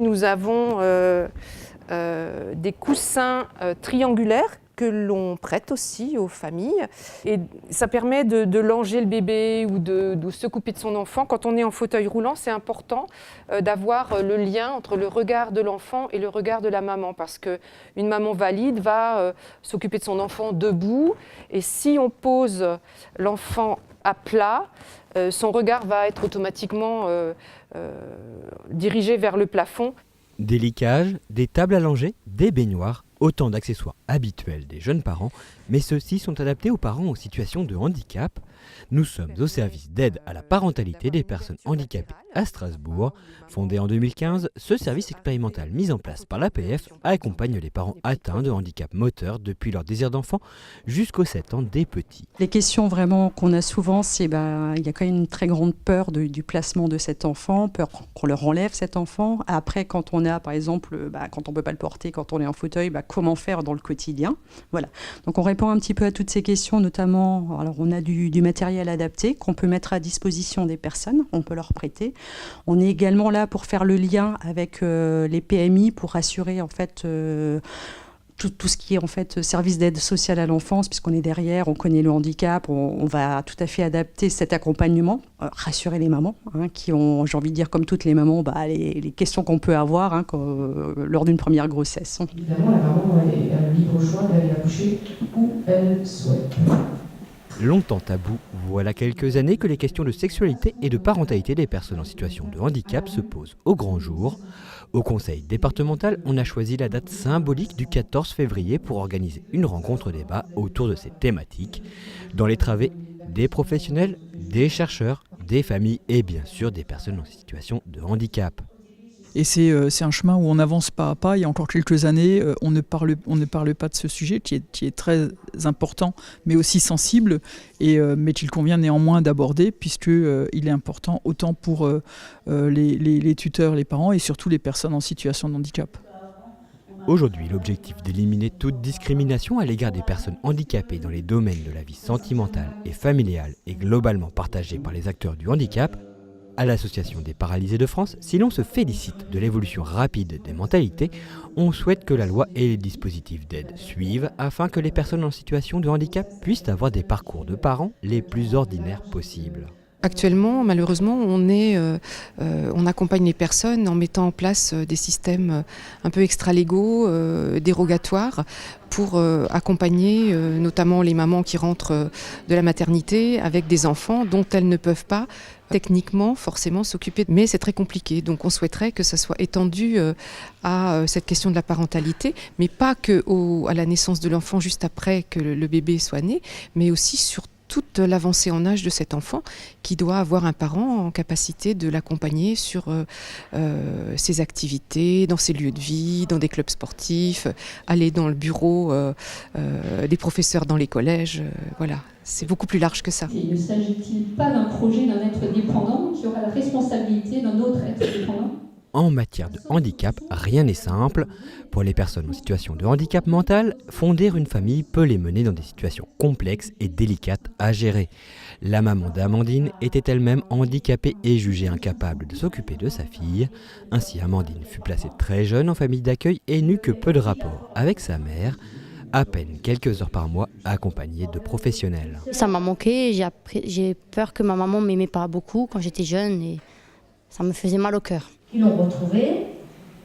nous avons des coussins triangulaires que l'on prête aussi aux familles. Et ça permet de langer le bébé ou de s'occuper de son enfant. Quand on est en fauteuil roulant, c'est important d'avoir le lien entre le regard de l'enfant et le regard de la maman. Parce qu'une maman valide va s'occuper de son enfant debout. Et si on pose l'enfant à plat, son regard va être automatiquement dirigé vers le plafond. Des licages, des tables allongées, des baignoires, autant d'accessoires habituels des jeunes parents, mais ceux-ci sont adaptés aux parents en situation de handicap. Nous sommes au service d'aide à la parentalité des personnes handicapées à Strasbourg. Fondé en 2015, ce service expérimental mis en place par l'APF accompagne les parents atteints de handicap moteur depuis leur désir d'enfant jusqu'aux 7 ans des petits. Les questions vraiment qu'on a souvent, c'est il y a quand même une très grande peur du placement de cet enfant, peur qu'on leur enlève cet enfant. Après, quand on a par exemple, quand on ne peut pas le porter, quand on est en fauteuil, comment faire dans le quotidien. Voilà. Donc on répond un petit peu à toutes ces questions, notamment, alors on a du matériel adapté qu'on peut mettre à disposition des personnes, on peut leur prêter. On est également là pour faire le lien avec les PMI pour assurer en fait tout ce qui est en fait service d'aide sociale à l'enfance, puisqu'on est derrière, on connaît le handicap, on va tout à fait adapter cet accompagnement, rassurer les mamans qui ont, j'ai envie de dire comme toutes les mamans, les questions qu'on peut avoir lors d'une première grossesse. Évidemment, la maman a le libre choix d'aller accoucher où elle souhaite. Longtemps tabou, voilà quelques années que les questions de sexualité et de parentalité des personnes en situation de handicap se posent au grand jour. Au conseil départemental, on a choisi la date symbolique du 14 février pour organiser une rencontre débat autour de ces thématiques. Dans les travées, des professionnels, des chercheurs, des familles et bien sûr des personnes en situation de handicap. Et c'est un chemin où on avance pas à pas. Il y a encore quelques années, on ne parle pas de ce sujet qui est très important, mais aussi sensible, mais qu'il convient néanmoins d'aborder, puisqu'il est important autant pour les tuteurs, les parents, et surtout les personnes en situation de handicap. Aujourd'hui, l'objectif d'éliminer toute discrimination à l'égard des personnes handicapées dans les domaines de la vie sentimentale et familiale est globalement partagé par les acteurs du handicap. À l'Association des paralysés de France, si l'on se félicite de l'évolution rapide des mentalités, on souhaite que la loi et les dispositifs d'aide suivent afin que les personnes en situation de handicap puissent avoir des parcours de parents les plus ordinaires possibles. Actuellement, malheureusement, on accompagne les personnes en mettant en place des systèmes un peu extra-légaux, dérogatoires, pour accompagner notamment les mamans qui rentrent de la maternité avec des enfants dont elles ne peuvent pas techniquement forcément s'occuper. Mais c'est très compliqué, donc on souhaiterait que ça soit étendu à cette question de la parentalité, mais pas qu'à la naissance de l'enfant juste après que le bébé soit né, mais aussi sur toute l'avancée en âge de cet enfant qui doit avoir un parent en capacité de l'accompagner sur ses activités, dans ses lieux de vie, dans des clubs sportifs, aller dans le bureau des professeurs dans les collèges. Voilà, c'est beaucoup plus large que ça. Ne s'agit-il pas d'un projet d'un être dépendant qui aura la responsabilité d'un autre être dépendant ? En matière de handicap, rien n'est simple. Pour les personnes en situation de handicap mental, fonder une famille peut les mener dans des situations complexes et délicates à gérer. La maman d'Amandine était elle-même handicapée et jugée incapable de s'occuper de sa fille. Ainsi, Amandine fut placée très jeune en famille d'accueil et n'eut que peu de rapport avec sa mère. À peine quelques heures par mois, accompagnée de professionnels. Ça m'a manqué, j'ai peur que ma maman ne m'aimait pas beaucoup quand j'étais jeune et ça me faisait mal au cœur. Ils l'ont retrouvé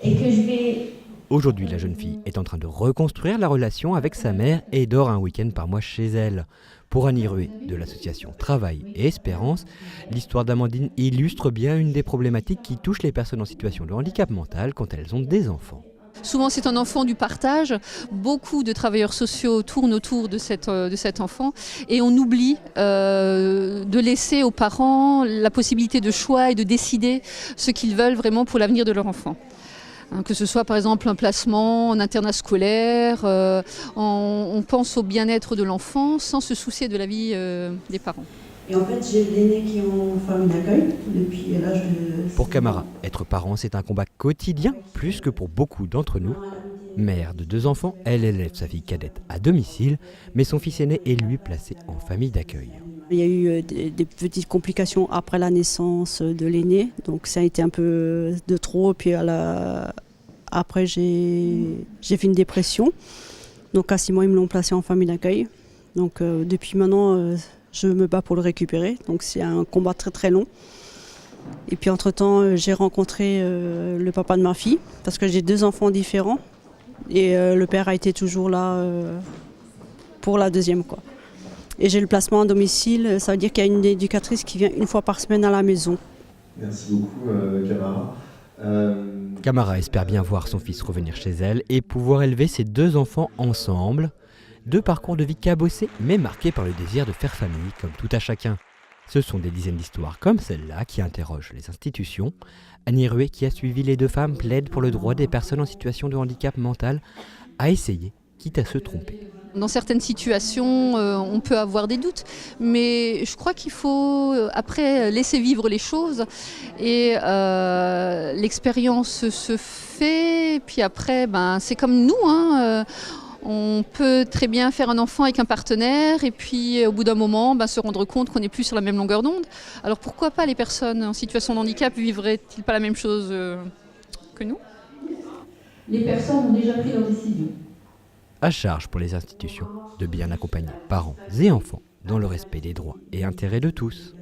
et que je vais... Aujourd'hui, la jeune fille est en train de reconstruire la relation avec sa mère et dort un week-end par mois chez elle. Pour Annie Rué de l'association Travail et Espérance, l'histoire d'Amandine illustre bien une des problématiques qui touchent les personnes en situation de handicap mental quand elles ont des enfants. Souvent, c'est un enfant du partage. Beaucoup de travailleurs sociaux tournent autour de cet enfant et on oublie de laisser aux parents la possibilité de choix et de décider ce qu'ils veulent vraiment pour l'avenir de leur enfant. Que ce soit par exemple un placement en internat scolaire, on pense au bien-être de l'enfant sans se soucier de la vie des parents. Et en fait, j'ai l'aîné qui est en famille d'accueil depuis l'âge de... Pour Camara, être parent, c'est un combat quotidien, plus que pour beaucoup d'entre nous. Mère de 2 enfants, elle élève sa fille cadette à domicile, mais son fils aîné est lui placé en famille d'accueil. Il y a eu des petites complications après la naissance de l'aîné, donc ça a été un peu de trop. Puis après, j'ai fait une dépression. Donc à 6 mois, ils me l'ont placé en famille d'accueil. Donc depuis maintenant, je me bats pour le récupérer. Donc c'est un combat très très long. Et puis entre-temps, j'ai rencontré le papa de ma fille, parce que j'ai 2 enfants différents. Et le père a été toujours là pour la deuxième, quoi. Et j'ai le placement à domicile, ça veut dire qu'il y a une éducatrice qui vient 1 fois par semaine à la maison. Merci beaucoup, Camara. Camara espère bien voir son fils revenir chez elle et pouvoir élever ses 2 enfants ensemble. 2 parcours de vie cabossés, mais marqués par le désir de faire famille, comme tout à chacun. Ce sont des dizaines d'histoires comme celle-là qui interrogent les institutions. Annie Ruet, qui a suivi les 2 femmes, plaide pour le droit des personnes en situation de handicap mental à essayer, quitte à se tromper. Dans certaines situations, on peut avoir des doutes, mais je crois qu'il faut après laisser vivre les choses et l'expérience se fait. Et puis après, c'est comme nous, on peut très bien faire un enfant avec un partenaire et puis au bout d'un moment se rendre compte qu'on n'est plus sur la même longueur d'onde. Alors pourquoi pas les personnes en situation de handicap vivraient-ils pas la même chose que nous ? Les personnes ont déjà pris leur décision. À charge pour les institutions de bien accompagner parents et enfants dans le respect des droits et intérêts de tous.